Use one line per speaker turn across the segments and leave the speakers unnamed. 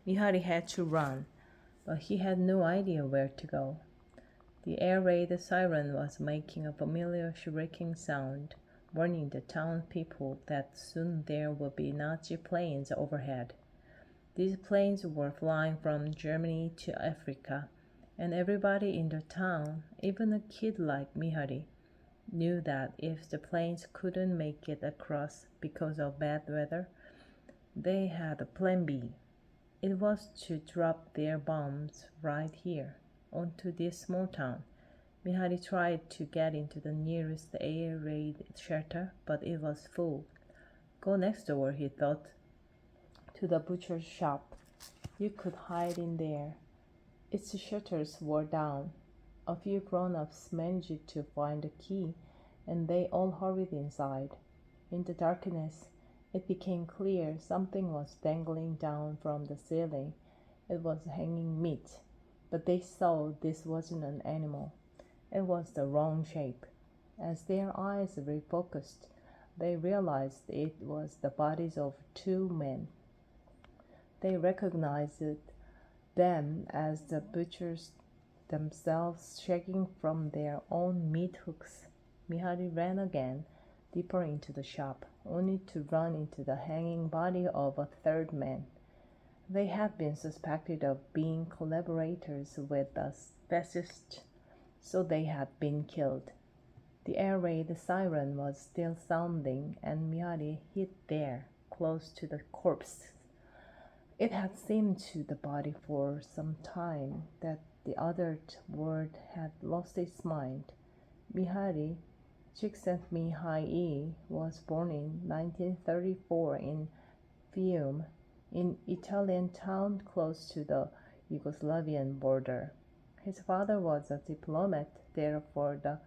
Mihari had to run, but he had no idea where to go. The air raid siren was making a familiar shrieking sound, warning the townspeople that soon there would be Nazi planes overhead. These planes were flying from Germany to Africa, and everybody in the town, even a kid like Mihari, knew that if the planes couldn't make it across because of bad weather, they had a plan B. It was to drop their bombs right here, onto this small town. Mihari tried to get into the nearest air raid shelter, but it was full. Go next door, he thought, to the butcher's shop. You could hide in there. Its shutters were down. A few grown-ups managed to find the key, and they all hurried inside. In the darkness, it became clear something was dangling down from the ceiling. It was hanging meat, but they saw this wasn't an animal. It was the wrong shape. As their eyes refocused, they realized it was the bodies of two men. They recognized them as the butchers themselves, shaking from their own meat hooks. Mihari ran again, deeper into the shop, only to run into the hanging body of a third man. They had been suspected of being collaborators with the fascists, so they had been killed. The air raid siren was still sounding, and Mihari hid there, close to the corpse. It had seemed to the body for some time that the other word had lost its mind. Mihari Csikszentmihalyi was born in 1934 in Fiume, an Italian town close to the Yugoslavian border. His father was a diplomat there for the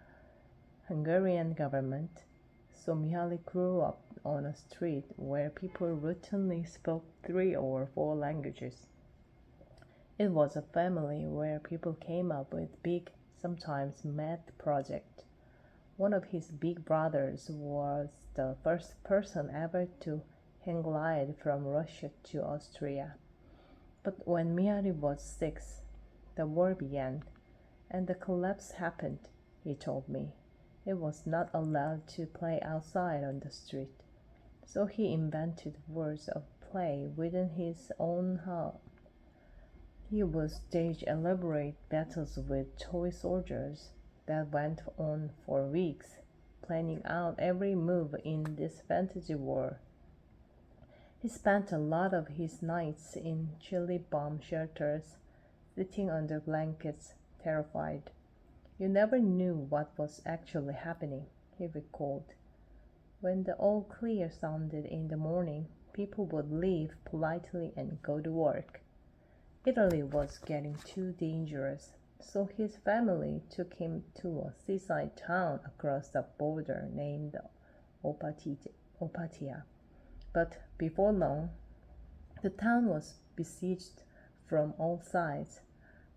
Hungarian government, so Mihaly grew up on a street where people routinely spoke 3 or 4 languages. It was a family where people came up with big, sometimes mad projects. One of his big brothers was the first person ever to hang glide from Russia to Austria. But when Mihaly was 6, the war began, and the collapse happened, he told me. It was not allowed to play outside on the street, so he invented words of play within his own house. He would stage elaborate battles with toy soldiers that went on for weeks, planning out every move in this fantasy war. He spent a lot of his nights in chilly bomb shelters, sitting under blankets, terrified. You never knew what was actually happening, he recalled. When the all clear sounded in the morning, people would leave politely and go to work. Italy was getting too dangerous, so his family took him to a seaside town across the border named Opatia. But before long, the town was besieged from all sides.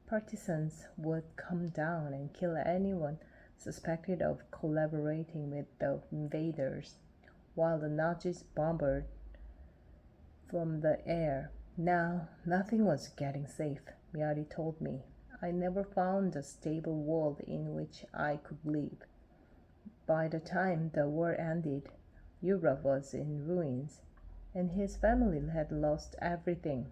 Partisans would come down and kill anyone suspected of collaborating with the invaders, while the Nazis bombarded from the air. Now, nothing was getting safe, Miari told me. I never found a stable world in which I could live. By the time the war ended, Europe was in ruins, and his family had lost everything.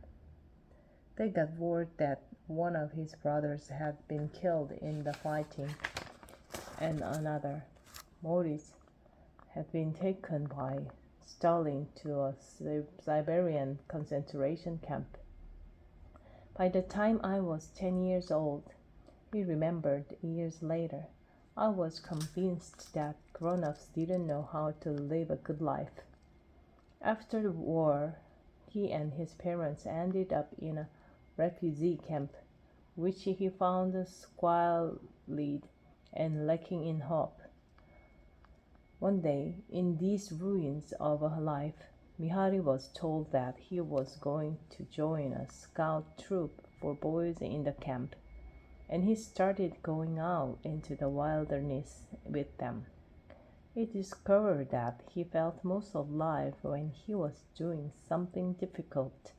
They got word that one of his brothers had been killed in the fighting, and another, Moritz, had been taken by Stalin to a Siberian concentration camp. By the time I was 10 years old, he remembered years later, I was convinced that grown-ups didn't know how to live a good life. After the war, he and his parents ended up in a refugee camp, which he found squalid and lacking in hope. One day, in these ruins of a life, Mihari was told that he was going to join a scout troop for boys in the camp, and he started going out into the wilderness with them. He discovered that he felt most alive when he was doing something difficult,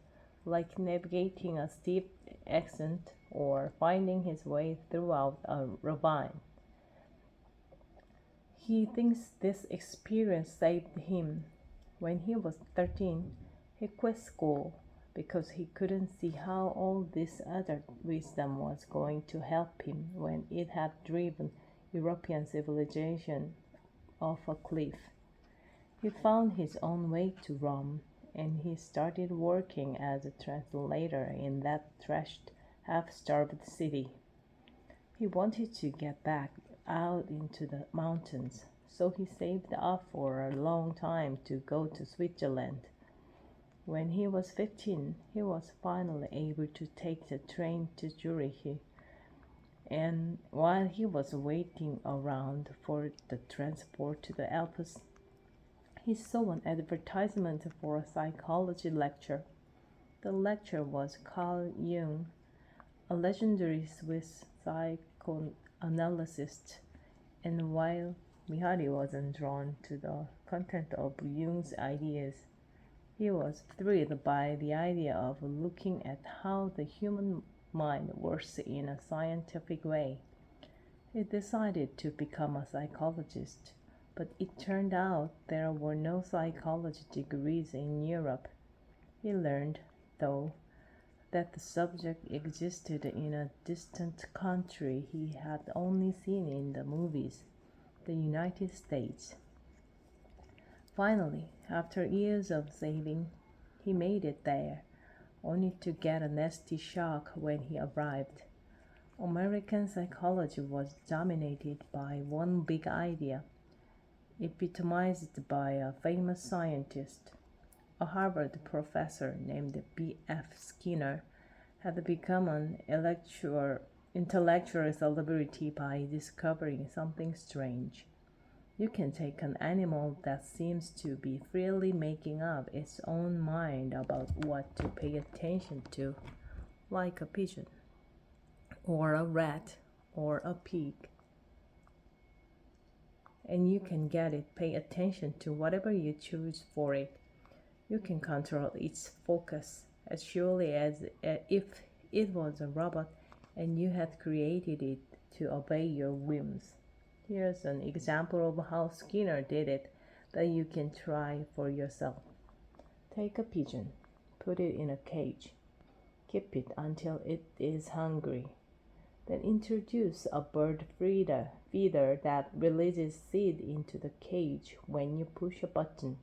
like navigating a steep ascent or finding his way throughout a ravine. He thinks this experience saved him. When he was 13, he quit school because he couldn't see how all this other wisdom was going to help him when it had driven European civilization off a cliff. He found his own way to Rome, and he started working as a translator in that trashed, half-starved city. He wanted to get back out into the mountains, so he saved up for a long time to go to Switzerland. When he was 15, he was finally able to take the train to Zurich, and while he was waiting around for the transport to the Alps, he saw an advertisement for a psychology lecture. The lecturer was Carl Jung, a legendary Swiss psychoanalyst, and while Mihaly wasn't drawn to the content of Jung's ideas, he was thrilled by the idea of looking at how the human mind works in a scientific way. He decided to become a psychologist, but it turned out there were no psychology degrees in Europe. He learned, though, that the subject existed in a distant country he had only seen in the movies, the United States. Finally, after years of saving, he made it there, only to get a nasty shock when he arrived. American psychology was dominated by one big idea, epitomized by a famous scientist. A Harvard professor named B.F. Skinner had become an intellectual celebrity by discovering something strange. You can take an animal that seems to be freely making up its own mind about what to pay attention to, like a pigeon, or a rat, or a pig, and you can get it pay attention to whatever you choose for it. You can control its focus as surely as if it was a robot and you had created it to obey your whims. Here's an example of how Skinner did it that you can try for yourself. Take a pigeon, put it in a cage, keep it until it is hungry. Then introduce a bird feeder that releases seed into the cage when you push a button.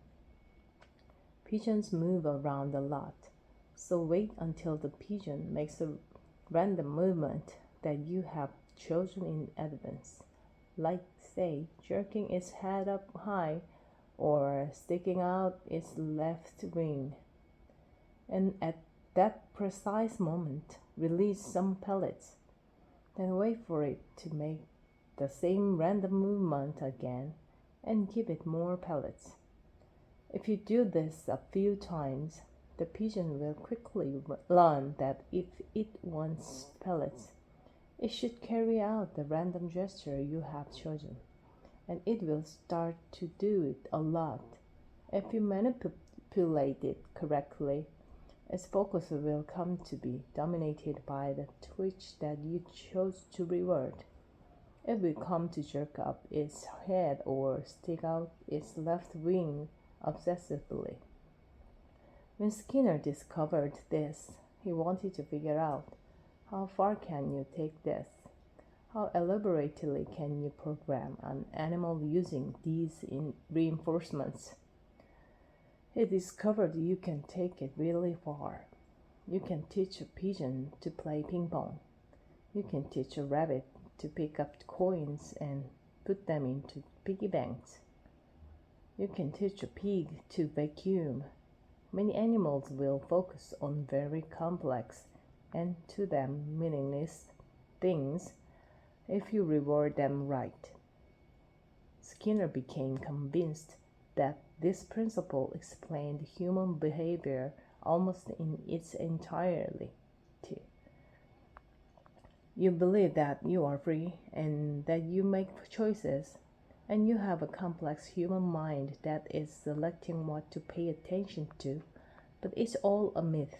Pigeons move around a lot, so wait until the pigeon makes a random movement that you have chosen in advance, like, say, jerking its head up high or sticking out its left wing. And at that precise moment, release some pellets. Then wait for it to make the same random movement again and give it more pellets. If you do this a few times, the pigeon will quickly learn that if it wants pellets, it should carry out the random gesture you have chosen, and it will start to do it a lot. If you manipulate it correctly, its focus will come to be dominated by the twitch that you chose to reward. It will come to jerk up its head or stick out its left wing obsessively. When Skinner discovered this, he wanted to figure out, how far can you take this? How elaborately can you program an animal using these reinforcements? He discovered you can take it really far. You can teach a pigeon to play ping pong. You can teach a rabbit to pick up coins and put them into piggy banks. You can teach a pig to vacuum. Many animals will focus on very complex and to them meaningless things if you reward them right. Skinner became convinced that this principle explained human behavior almost in its entirety. You believe that you are free and that you make choices, and you have a complex human mind that is selecting what to pay attention to, but it's all a myth.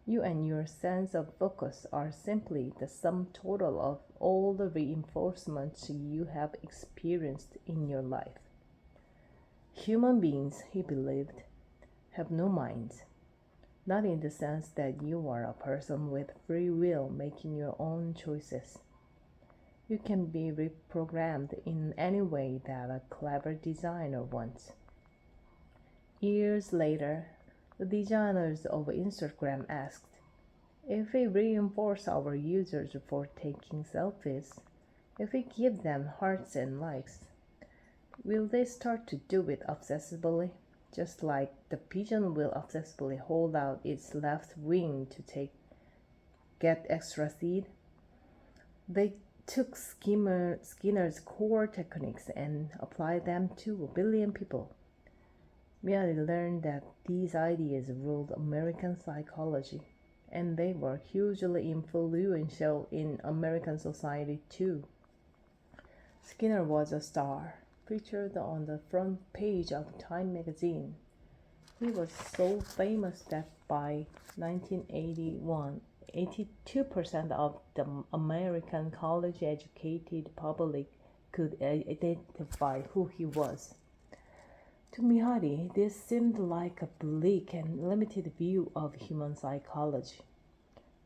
You and your sense of focus are simply the sum total of all the reinforcements you have experienced in your life. Human beings, he believed, have no minds, not in the sense that you are a person with free will making your own choices. You can be reprogrammed in any way that a clever designer wants. Years later, the designers of Instagram asked, if we reinforce our users for taking selfies, if we give them hearts and likes, will they start to do it obsessively? Just like the pigeon will obsessively hold out its left wing to get extra seed? They took Skinner's core techniques and applied them to a billion people. Miali learned that these ideas ruled American psychology, and they were hugely influential in American society too. Skinner was a star, featured on the front page of Time magazine. He was so famous that by 1981, 82% of the American college educated public could identify who he was. To Mihaly, this seemed like a bleak and limited view of human psychology.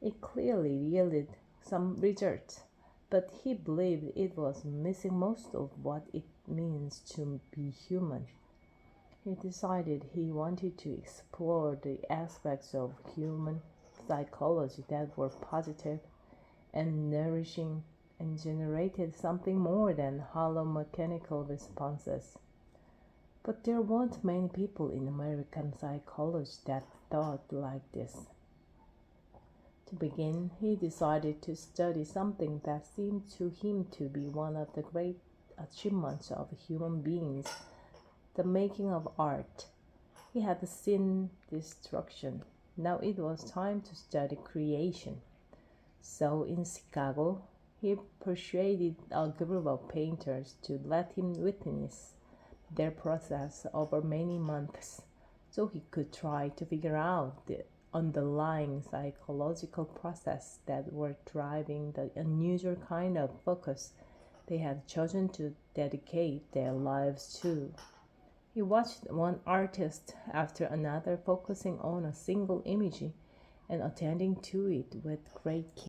It clearly yielded some results, but he believed it was missing most of what it means to be human. He decided he wanted to explore the aspects of human psychology that were positive and nourishing and generated something more than hollow mechanical responses. But there weren't many people in American psychology that thought like this. To begin, he decided to study something that seemed to him to be one of the great achievements of human beings, the making of art. He had seen destruction. Now it was time to study creation. So in Chicago, he persuaded a group of painters to let him witness their process over many months so he could try to figure out the underlying psychological process that were driving the unusual kind of focus they had chosen to dedicate their lives to. He watched one artist after another focusing on a single image and attending to it with great care.